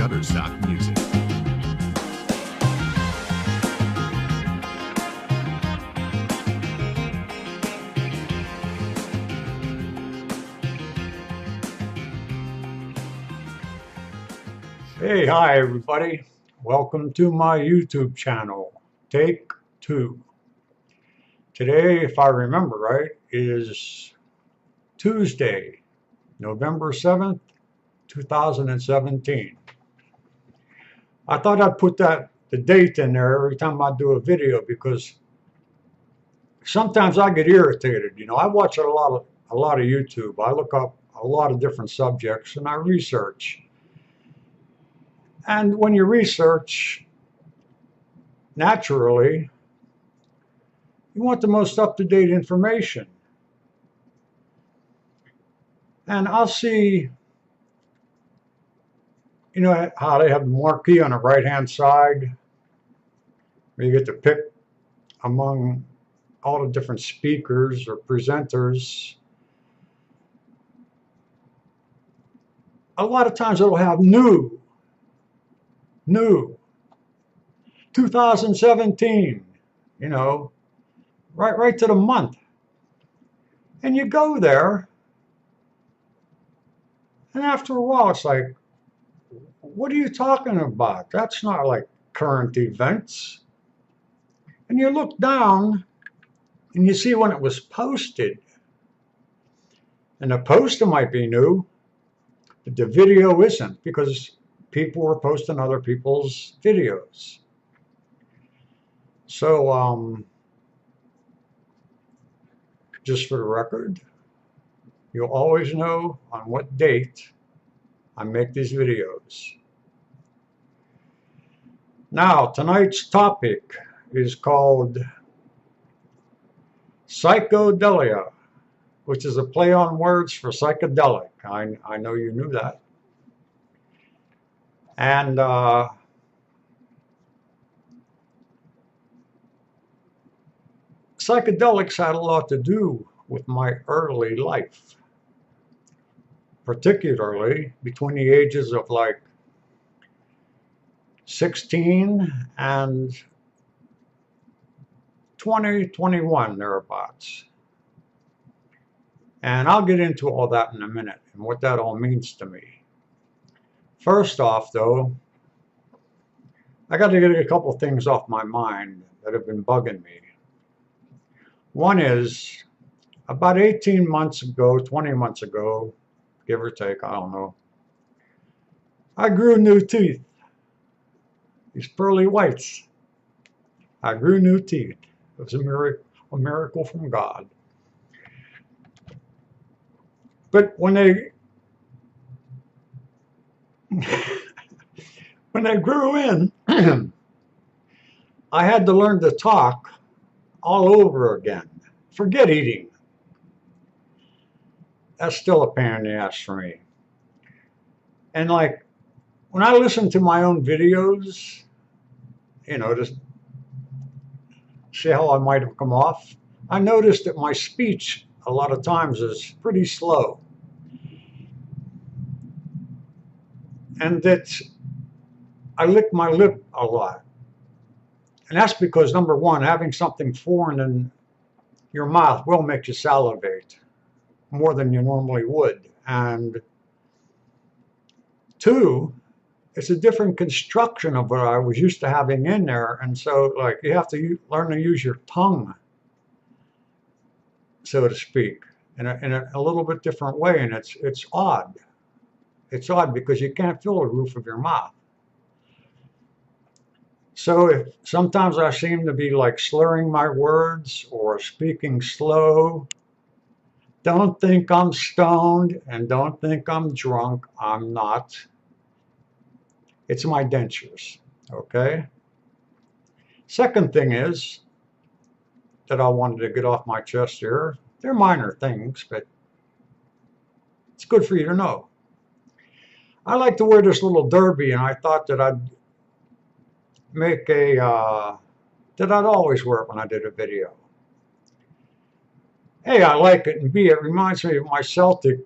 Shutterstock Music. Hey, hi everybody. Welcome to my YouTube channel, Take Two. Today, if I remember right, is Tuesday, November 7th, 2017. I thought I'd put the date in there every time I do a video because sometimes I get irritated. You know, I watch a lot of YouTube. I look up a lot of different subjects and I research. And when you research, naturally, you want the most up-to-date information. And I'll see, you know, how they have the marquee on the right-hand side, where you get to pick among all the different speakers or presenters. A lot of times it'll have new, 2017, you know, right to the month. And you go there, and after a while it's like, what are you talking about? That's not like current events. And you look down and you see when it was posted. And the poster might be new, but the video isn't, because people were posting other people's videos. So, just for the record, you'll always know on what date I make these videos. Now, tonight's topic is called Psychodelia, which is a play on words for psychedelic. I know you knew that. And psychedelics had a lot to do with my early life, particularly between the ages of like 16 and 20, 21, thereabouts. And I'll get into all that in a minute and what that all means to me. First off, though, I got to get a couple things off my mind that have been bugging me. One is, about 18 months ago, 20 months ago, give or take, I don't know, I grew new teeth. These pearly whites. I grew new teeth. It was a miracle from God. But when they grew in, I had to learn to talk all over again. Forget eating. That's still a pain in the ass for me. And like, when I listen to my own videos, you know, just see how I might have come off, I noticed that my speech a lot of times is pretty slow. And that I lick my lip a lot. And that's because, number one, having something foreign in your mouth will make you salivate more than you normally would. And two, it's a different construction of what I was used to having in there. And so, like, you have to learn to use your tongue, so to speak, in a little bit different way. And it's odd. It's odd because you can't feel the roof of your mouth. So sometimes I seem to be like slurring my words or speaking slow. Don't think I'm stoned and don't think I'm drunk. I'm not. It's my dentures, okay? Second thing is that I wanted to get off my chest here. They're minor things, but it's good for you to know. I like to wear this little derby, and I thought that I'd make that I'd always wear it when I did a video. A, I like it, and B, it reminds me of my Celtic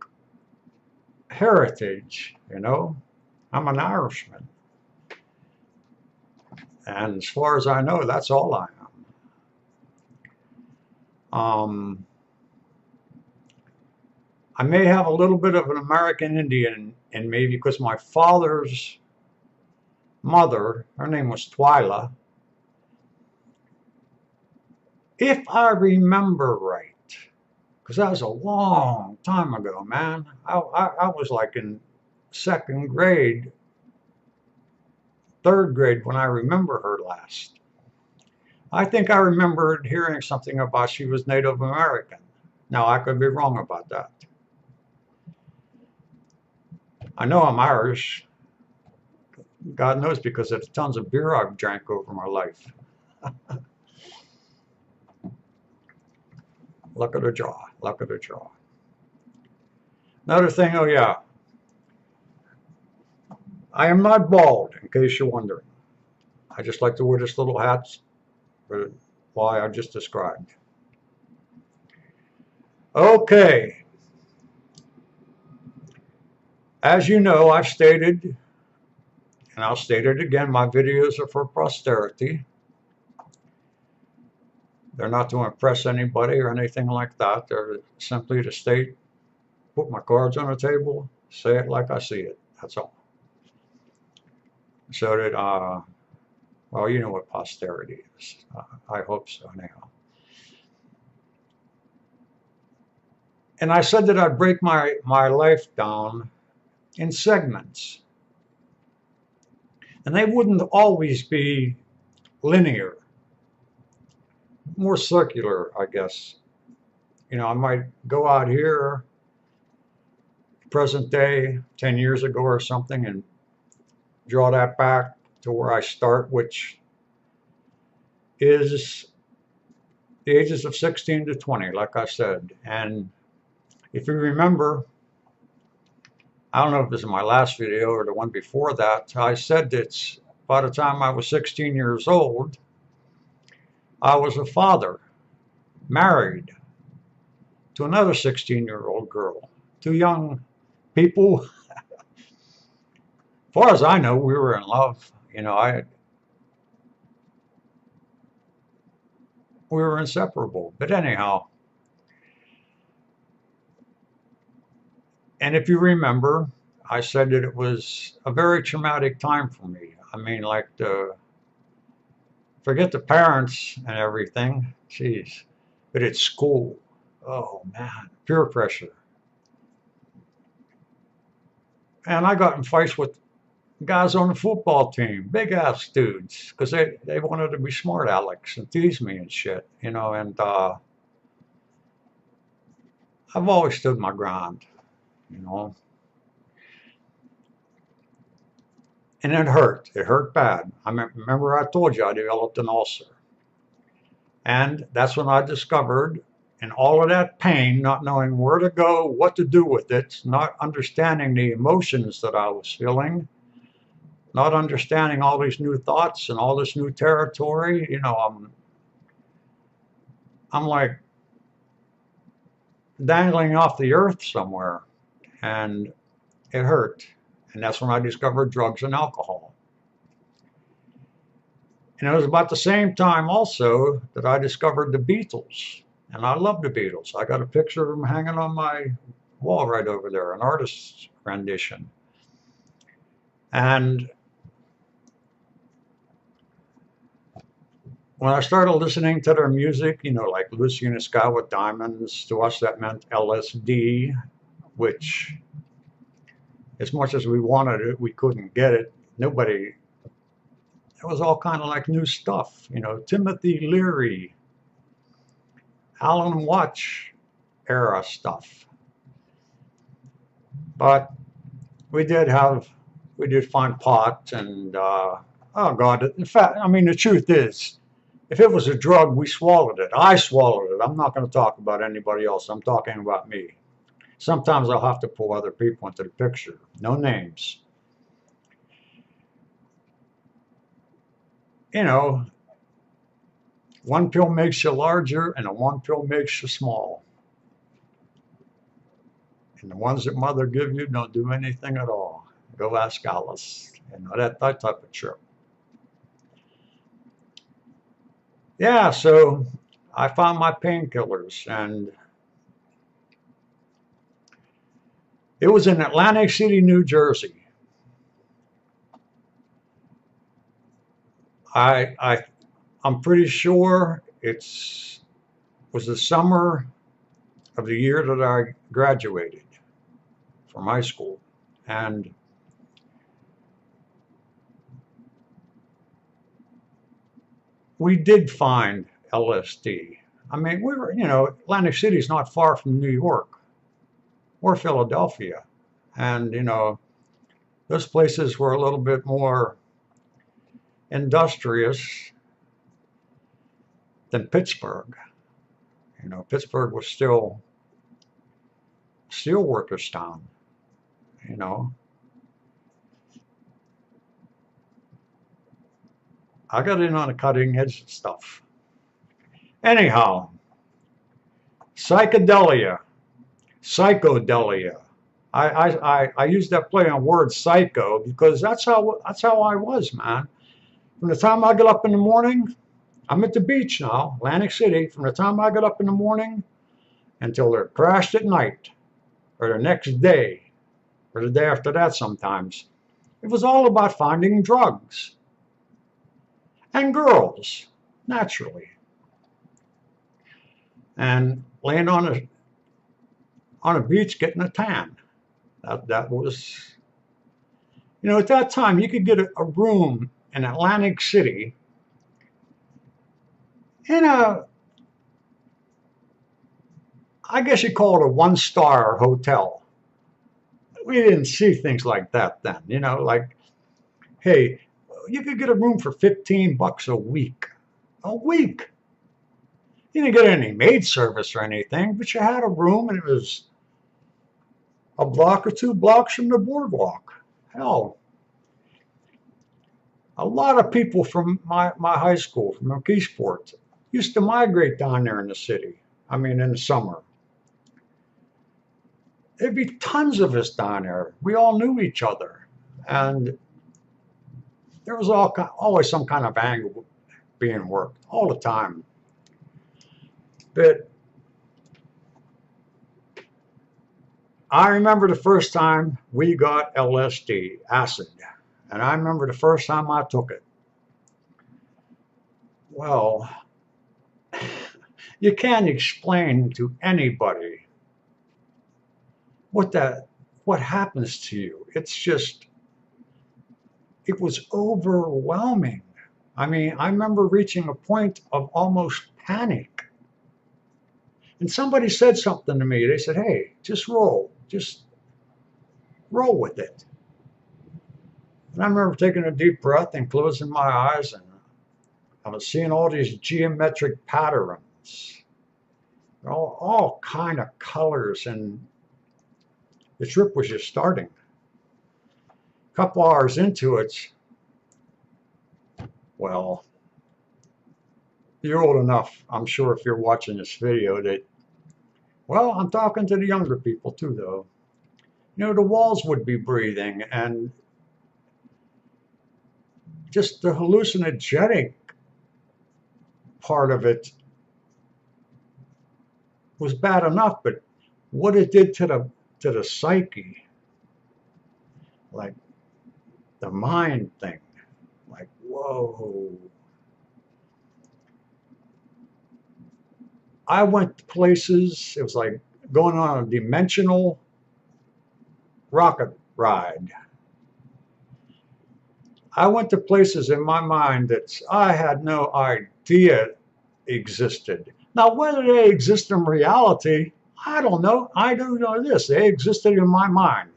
heritage, you know. I'm an Irishman. And as far as I know, that's all I am. I may have a little bit of an American Indian in me because my father's mother, her name was Twyla, if I remember right, because that was a long time ago, man. I was like in second grade, third grade when I remember her last. I think I remembered hearing something about she was Native American. Now, I could be wrong about that. I know I'm Irish. God knows because of the tons of beer I've drank over my life. Luck of the draw, luck of the draw. Another thing, oh yeah, I am not bald, in case you're wondering. I just like to wear this little hat for why I just described. Okay, as you know, I've stated, and I'll state it again, my videos are for posterity. They're not to impress anybody or anything like that. They're simply to state, put my cards on the table, say it like I see it. That's all. So that, well, you know what posterity is. I hope so, anyhow. And I said that I'd break my life down in segments. And they wouldn't always be linear, more circular, I guess. You know, I might go out here, present day, 10 years ago or something, and draw that back to where I start, which is the ages of 16 to 20, like I said. And if you remember, I don't know if this is my last video or the one before that, I said that by the time I was 16 years old, I was a father, married to another 16-year-old girl, two young people. As far as I know, we were in love. You know, we were inseparable. But anyhow, and if you remember, I said that it was a very traumatic time for me. I mean, like forget the parents and everything, jeez, but it's school. Oh man, peer pressure. And I got in fights with guys on the football team, big ass dudes, because they wanted to be smart alecks and tease me and shit, you know, and I've always stood my ground, you know. And it hurt. It hurt bad. I remember I told you I developed an ulcer. And that's when I discovered, in all of that pain, not knowing where to go, what to do with it, not understanding the emotions that I was feeling, not understanding all these new thoughts and all this new territory, you know, I'm like dangling off the earth somewhere, and it hurt. And that's when I discovered drugs and alcohol. And it was about the same time also that I discovered the Beatles. And I love the Beatles. I got a picture of them hanging on my wall right over there, an artist's rendition. And when I started listening to their music, you know, like Lucy in the Sky with Diamonds, to us that meant LSD, which, as much as we wanted it, we couldn't get it. Nobody, it was all kind of like new stuff, you know, Timothy Leary, Alan Watch era stuff. But we did find pot and, oh God, in fact, I mean, the truth is, if it was a drug, we swallowed it. I swallowed it. I'm not going to talk about anybody else. I'm talking about me. Sometimes I'll have to pull other people into the picture. No names. You know, one pill makes you larger and one pill makes you small. And the ones that mother give you don't do anything at all. Go ask Alice. You know, that type of trip. Yeah, so I found my painkillers, and it was in Atlantic City, New Jersey. I I'm pretty sure it's was the summer of the year that I graduated from high school, and we did find LSD. I mean, we were, you know, Atlantic City is not far from New York or Philadelphia, and you know, those places were a little bit more industrious than Pittsburgh. You know, Pittsburgh was still steel workers town. You know, I got in on the cutting edge stuff. Anyhow, Psychodelia, Psychodelia. I use that play on word psycho because that's how I was, man. From the time I get up in the morning, I'm at the beach now, Atlantic City. From the time I get up in the morning until they're crashed at night, or the next day, or the day after that sometimes, it was all about finding drugs and girls, naturally, and laying on a beach getting a tan. That was, you know, at that time you could get a room in Atlantic City in a, I guess you call it a one-star hotel. We didn't see things like that then, you know, like, hey, you could get a room for $15 a week. A week. You didn't get any maid service or anything, but you had a room and it was a block or 2 blocks from the boardwalk. Hell, a lot of people from my high school, from McKeesport, used to migrate down there in the city. I mean, in the summer. There'd be tons of us down there. We all knew each other. And there was always some kind of angle being worked all the time. But I remember the first time we got LSD, acid, and I remember the first time I took it. Well, you can't explain to anybody what happens to you. It's just, it was overwhelming. I mean, I remember reaching a point of almost panic. And somebody said something to me. They said, hey, just roll with it. And I remember taking a deep breath and closing my eyes, and I was seeing all these geometric patterns, all kind of colors, and the trip was just starting. A couple hours into it, well, you're old enough, I'm sure, if you're watching this video, that, well, I'm talking to the younger people too, though. You know, the walls would be breathing, and just the hallucinogenic part of it was bad enough, but what it did to the psyche, like the mind thing, like, whoa. I went to places, it was like going on a dimensional rocket ride. I went to places in my mind that I had no idea existed. Now, whether they exist in reality, I don't know. I do know this. They existed in my mind.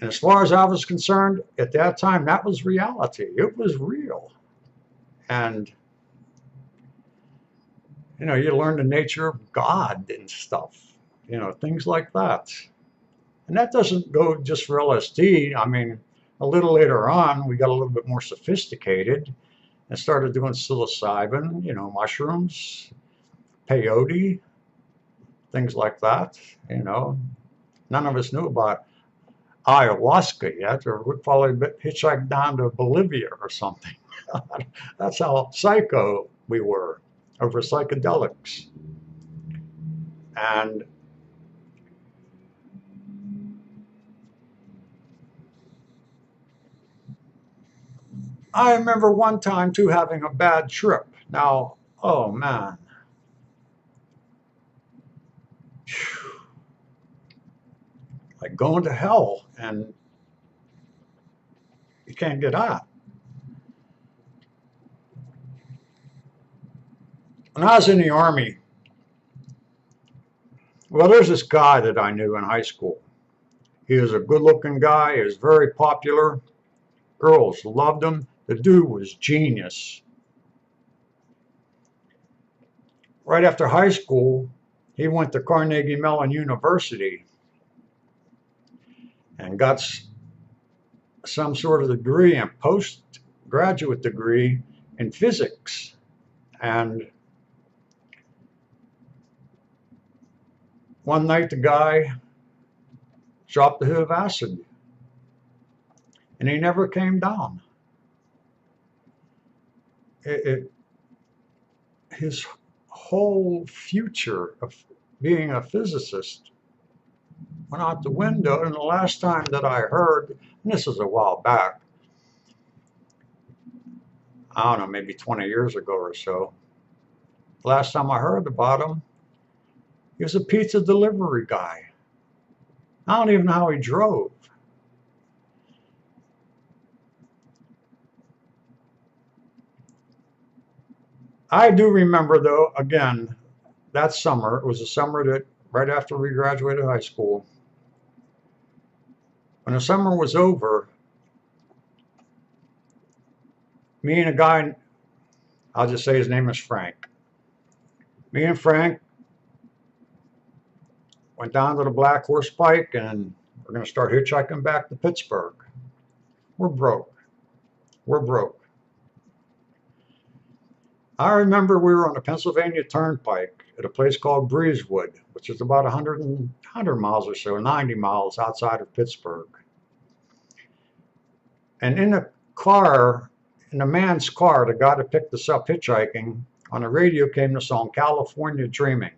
And as far as I was concerned, at that time, that was reality. It was real. And, you know, you learn the nature of God and stuff, you know, things like that. And that doesn't go just for LSD. I mean, a little later on, we got a little bit more sophisticated and started doing psilocybin, you know, mushrooms, peyote, things like that, you know. None of us knew about ayahuasca yet, or we'd probably hitchhike down to Bolivia or something. That's how psycho we were over psychedelics. And I remember one time too having a bad trip. Now, oh man, like going to hell and you can't get out. When I was in the Army, well, there's this guy that I knew in high school. He was a good looking guy, he was very popular. Girls loved him. The dude was genius. Right after high school, he went to Carnegie Mellon University and got some sort of degree, and postgraduate degree in physics. And one night the guy dropped a hit of acid and he never came down. His whole future of being a physicist went out the window. And the last time that I heard, and this was a while back, I don't know, maybe 20 years ago or so, last time I heard about him, he was a pizza delivery guy. I don't even know how he drove. I do remember, though, again, that summer, it was a summer that right after we graduated high school, when the summer was over, me and a guy, I'll just say his name is Frank. Me and Frank went down to the Black Horse Pike and we're going to start hitchhiking back to Pittsburgh. We're broke. We're broke. I remember we were on the Pennsylvania Turnpike at a place called Breezewood, which is about 100 miles or so, 90 miles outside of Pittsburgh. And in the car, in the man's car, the guy that picked us up hitchhiking, on the radio came the song California Dreaming.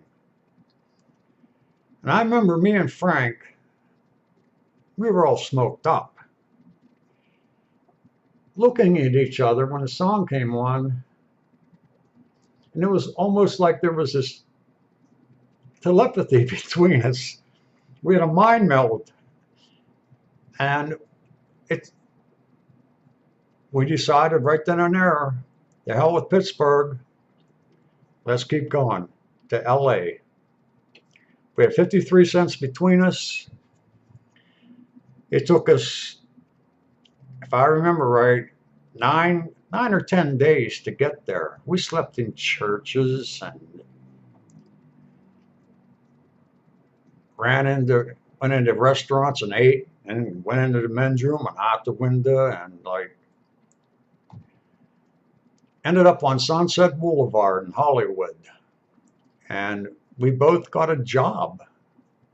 And I remember me and Frank, we were all smoked up, looking at each other when the song came on. And it was almost like there was this telepathy between us. We had a mind meld. And we decided right then and there, the hell with Pittsburgh, let's keep going to LA. We had 53 cents between us. It took us, if I remember right, 9 or 10 days to get there. We slept in churches and went into restaurants and ate, and went into the men's room and out the window, and like ended up on Sunset Boulevard in Hollywood. And we both got a job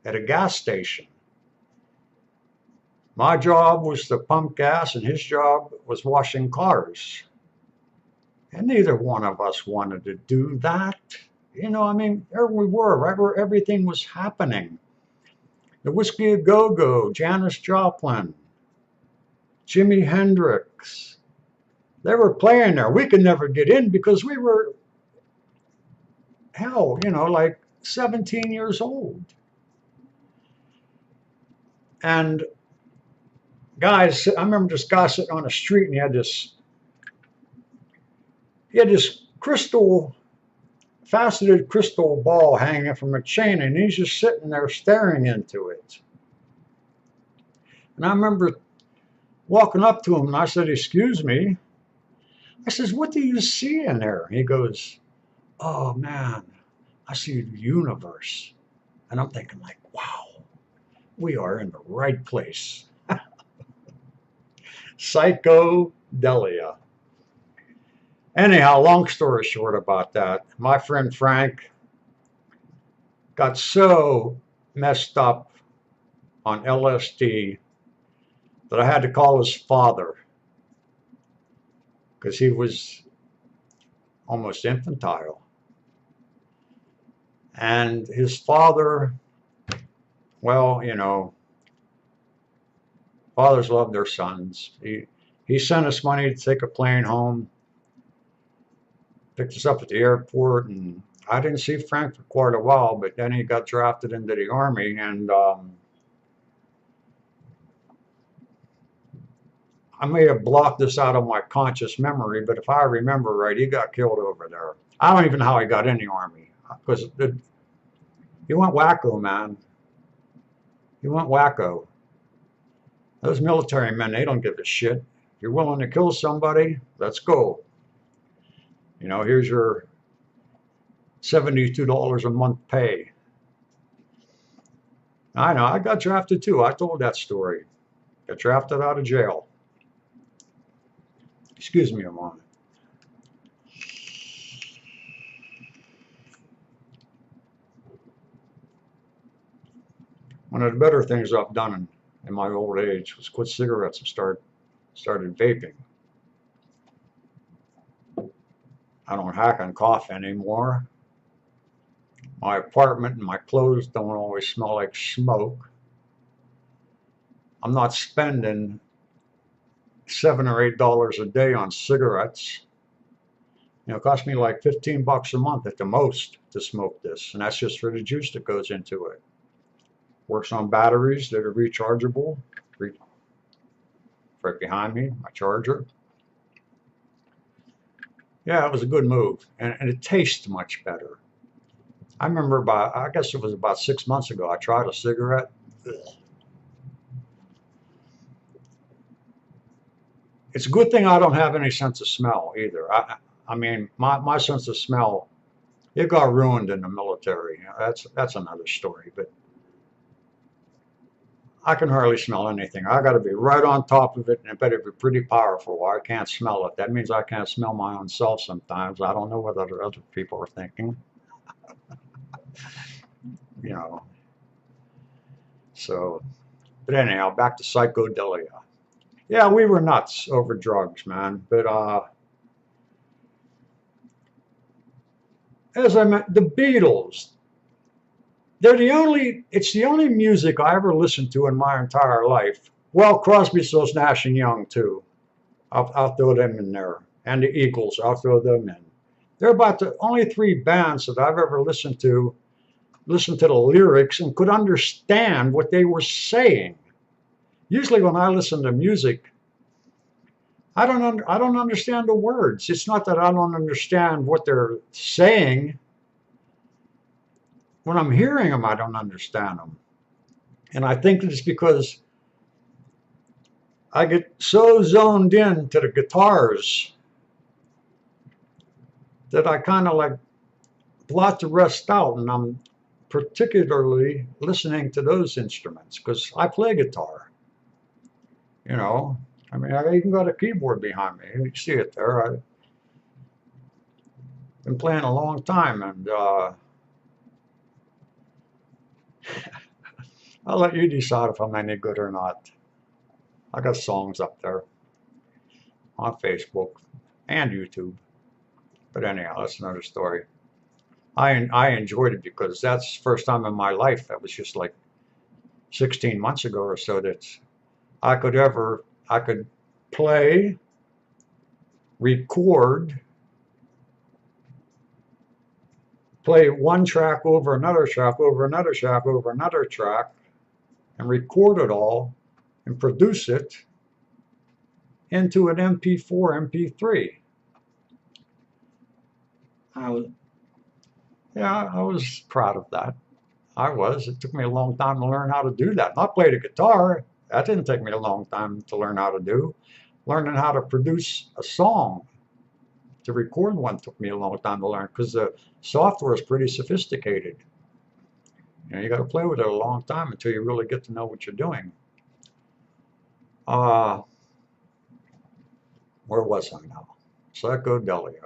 at a gas station. My job was to pump gas and his job was washing cars. And neither one of us wanted to do that. You know, I mean, there we were, right where everything was happening. The Whiskey a Go-Go, Janis Joplin, Jimi Hendrix. They were playing there. We could never get in because we were, hell, you know, like 17 years old. And guys, I remember this guy sitting on the street and he had this faceted crystal ball hanging from a chain, and he's just sitting there staring into it. And I remember walking up to him and I said, "Excuse me." I says, "What do you see in there?" And he goes, "Oh man, I see the universe." And I'm thinking like, wow, we are in the right place. Psychodelia. Anyhow, long story short about that, my friend Frank got so messed up on LSD that I had to call his father because he was almost infantile. And his father, well, you know, fathers love their sons. He sent us money to take a plane home, picked us up at the airport, and I didn't see Frank for quite a while, but then he got drafted into the Army, and I may have blocked this out of my conscious memory, but if I remember right, he got killed over there. I don't even know how he got in the Army, because he went wacko, man. He went wacko. Those military men, they don't give a shit. If you're willing to kill somebody, let's go. You know, here's your $72 a month pay. I know, I got drafted too. I told that story. Got drafted out of jail. Excuse me a moment. One of the better things I've done in my old age was quit cigarettes and started vaping. I don't hack and cough anymore. My apartment and my clothes don't always smell like smoke. I'm not spending $7 or $8 a day on cigarettes. You know, it costs me like $15 a month at the most to smoke this, and that's just for the juice that goes into it. Works on batteries that are rechargeable. Right behind me, my charger. Yeah, it was a good move, and it tastes much better. I remember I guess it was about 6 months ago, I tried a cigarette. Ugh. It's a good thing I don't have any sense of smell either. I mean, my sense of smell, it got ruined in the military. That's another story, but I can hardly smell anything. I got to be right on top of it, and it better be pretty powerful, or I can't smell it. That means I can't smell my own self sometimes. I don't know what other people are thinking, you know. So, but anyhow, back to Psychodelia. Yeah, we were nuts over drugs, man. But as I meant, the Beatles, it's the only music I ever listened to in my entire life. Well, Crosby, Stills, Nash and Young too. I'll throw them in there. And the Eagles, I'll throw them in. They're about the only three bands that I've ever listened to the lyrics and could understand what they were saying. Usually when I listen to music, I don't understand the words. It's not that I don't understand what they're saying. When I'm hearing them, I don't understand them. And I think it's because I get so zoned in to the guitars that I kind of like blot the rest out, and I'm particularly listening to those instruments because I play guitar. You know, I mean, I even got a keyboard behind me. You see it there. I've been playing a long time, and I'll let you decide if I'm any good or not. I got songs up there on Facebook and YouTube. But anyhow, that's another story. I enjoyed it because that's the first time in my life, that was just like 16 months ago or so, that I could play, record, play one track over another track over another track over another track, and record it all and produce it into an MP4, MP3. I was proud of that. I was. It took me a long time to learn how to do that. Not play the guitar. That didn't take me a long time to learn how to do. Learning how to produce a song, to record one, took me a long time to learn because the software is pretty sophisticated. You know, you got to play with it a long time until you really get to know what you're doing. Uh, where was I now? Psychodelia.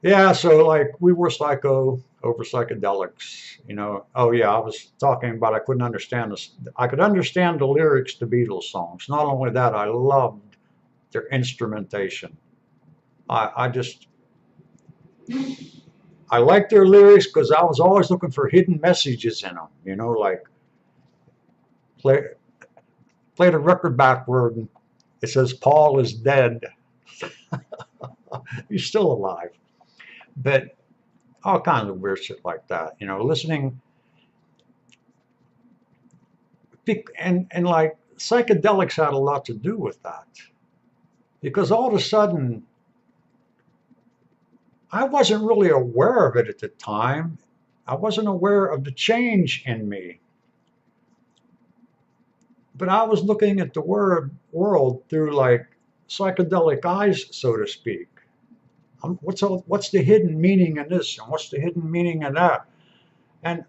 Yeah, so like we were psycho over psychedelics, you know. Oh yeah, I was talking about I couldn't understand this. I could understand the lyrics to Beatles songs. Not only that, I loved their instrumentation. I just I liked their lyrics because I was always looking for hidden messages in them. You know, like play play the record backward and it says Paul is dead. He's still alive. But all kinds of weird shit like that. You know, listening and like psychedelics had a lot to do with that because all of a sudden I wasn't really aware of it at the time. I wasn't aware of the change in me, but I was looking at the world through like psychedelic eyes, so to speak. What's the hidden meaning in this, and what's the hidden meaning in that? And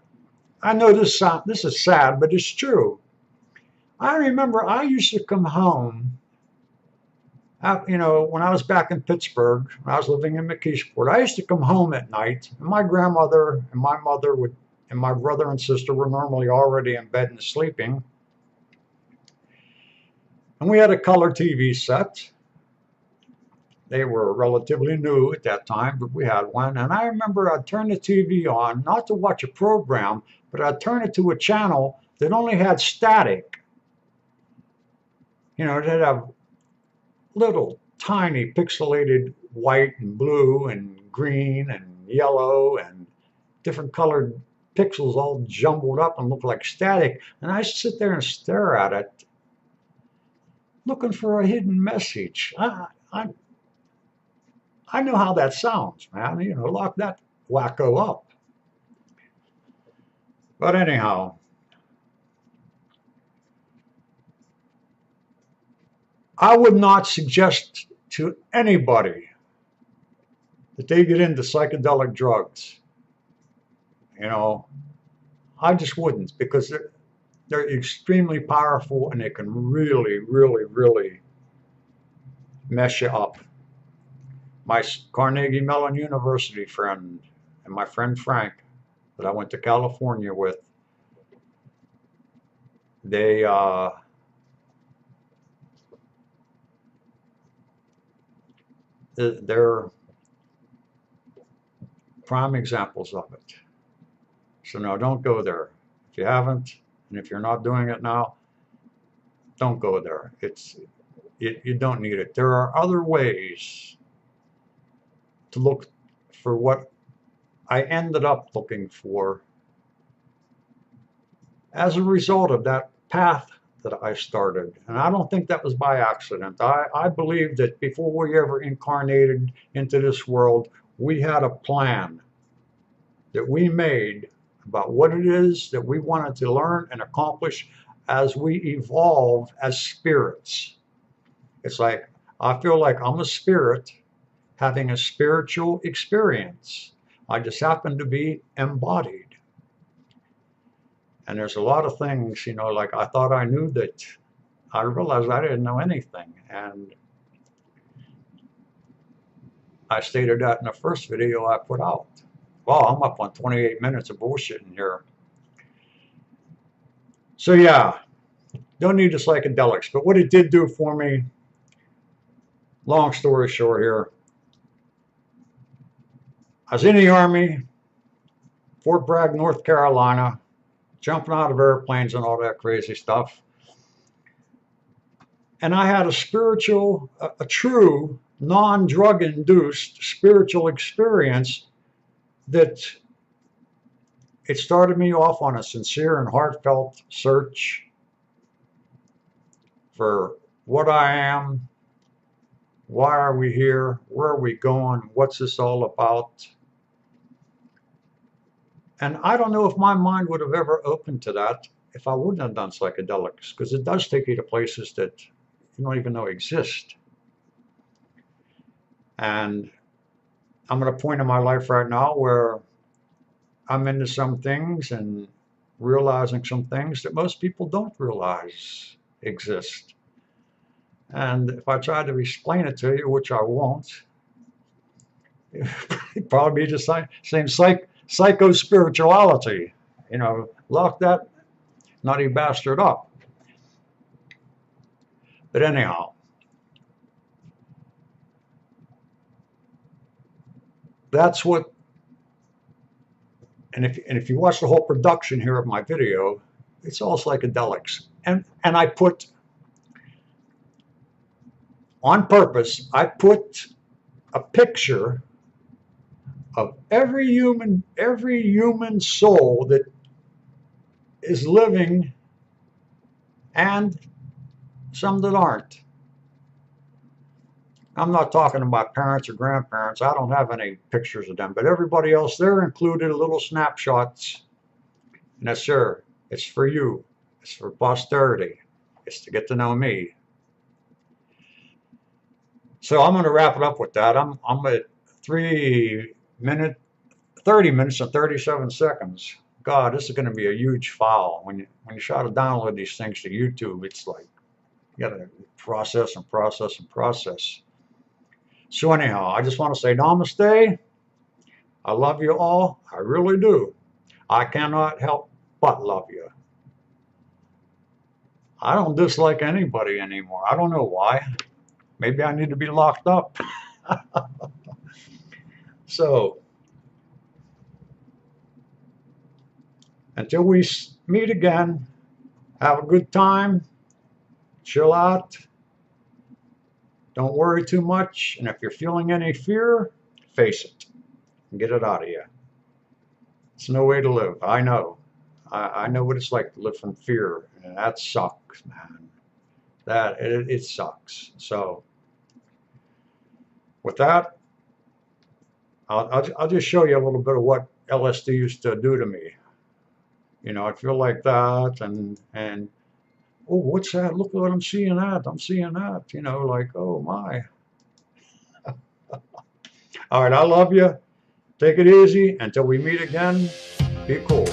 I know this is sad, but it's true. I remember I used to come home you know, when I was back in Pittsburgh, when I was living in McKeesport, I used to come home at night, and my grandmother and my mother would, and my brother and sister were normally already in bed and sleeping. And we had a color TV set. They were relatively new at that time, but we had one. And I remember I'd turn the TV on, not to watch a program, but I'd turn it to a channel that only had static. You know, they'd have little tiny pixelated white and blue and green and yellow and different colored pixels all jumbled up and look like static. And I sit there and stare at it, looking for a hidden message. I know how that sounds, man. You know, lock that wacko up. But anyhow, I would not suggest to anybody that they get into psychedelic drugs. You know, I just wouldn't because they're extremely powerful and they can really, really, really mess you up. My Carnegie Mellon University friend and my friend Frank that I went to California with, they they're prime examples of it. So no, don't go there. If you haven't, and if you're not doing it now, don't go there. You don't need it. There are other ways to look for what I ended up looking for as a result of that path that I started. And I don't think that was by accident. I believe that before we ever incarnated into this world, we had a plan that we made about what it is that we wanted to learn and accomplish as we evolve as spirits. It's like, I feel like I'm a spirit having a spiritual experience. I just happen to be embodied. And there's a lot of things, you know, like I thought I knew that I realized I didn't know anything. And I stated that in the first video I put out. Wow, I'm up on 28 minutes of bullshitting here. So yeah, don't need the psychedelics. But what it did do for me, long story short here, I was in the Army, Fort Bragg, North Carolina, jumping out of airplanes and all that crazy stuff. And I had a spiritual, a true non-drug induced spiritual experience that it started me off on a sincere and heartfelt search for what I am, why are we here, where are we going, what's this all about. And I don't know if my mind would have ever opened to that if I wouldn't have done psychedelics, because it does take you to places that you don't even know exist. And I'm at a point in my life right now where I'm into some things and realizing some things that most people don't realize exist. And if I tried to explain it to you, which I won't, It'd probably be the same psycho spirituality. You know, lock that nutty bastard up. But anyhow, that's what. And if you watch the whole production here of my video, it's all psychedelics. And I put, on purpose, I put a picture of every human soul that is living and some that aren't. I'm not talking about parents or grandparents. I don't have any pictures of them, but everybody else, they're included, little snapshots. And that's sure, it's for you. It's for posterity. It's to get to know me. So I'm going to wrap it up with that. I'm at 30 minutes and 37 seconds. God, this is going to be a huge file. When you try to download these things to YouTube, it's like you got to process and process and process. So anyhow, I just want to say namaste. I love you all. I really do. I cannot help but love you. I don't dislike anybody anymore. I don't know why. Maybe I need to be locked up. So, until we meet again, have a good time. Chill out. Don't worry too much. And if you're feeling any fear, face it and get it out of you. It's no way to live. I know. I know what it's like to live from fear. And that sucks, man. It sucks. So, with that, I'll just show you a little bit of what LSD used to do to me. You know, I feel like that, and oh, what's that? Look what I'm seeing that. I'm seeing that. You know, like, oh my. All right, I love you. Take it easy. Until we meet again, be cool.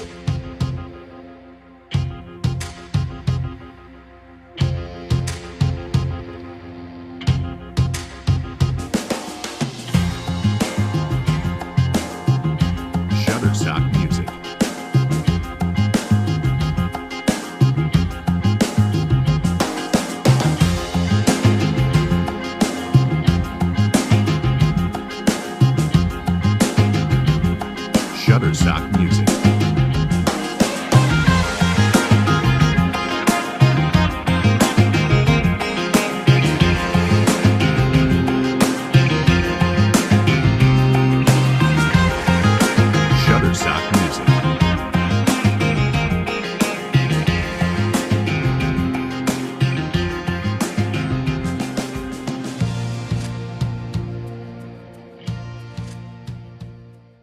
Shutterstock Music.